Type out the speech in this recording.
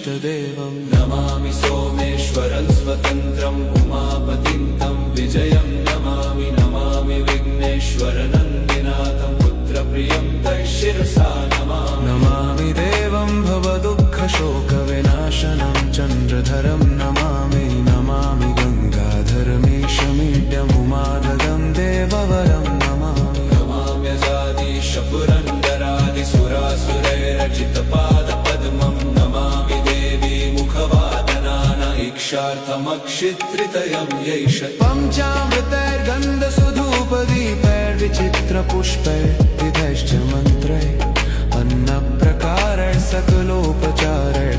इष्टदेवं नमामि सोमेश्वरं स्वतन्त्रम् उमापतिं तं विजयं नमामि नमामि विघ्नेश्वरनन्दिनाथं पुत्रप्रियं तं शिरसा नमामि नमामि देवं भवदुःखशोकविनाशनं चन्द्रधरं नमामि नमामि गङ्गाधरमीशमीड्यमुमाधगं देववरं नमामि नमाम्यजादिशपुरन्दरादिसुरासुरैरचितपादपद्मं नमामि देवी मुखवादनान इक्षार्थमक्षित्रितयं यैष पञ्चामृतैर्गन्धसुधूपदीपैर्विचित्रपुष्पैर्विधैश्च मन्त्रैः अन्नप्रकारैः सकलोपचारैः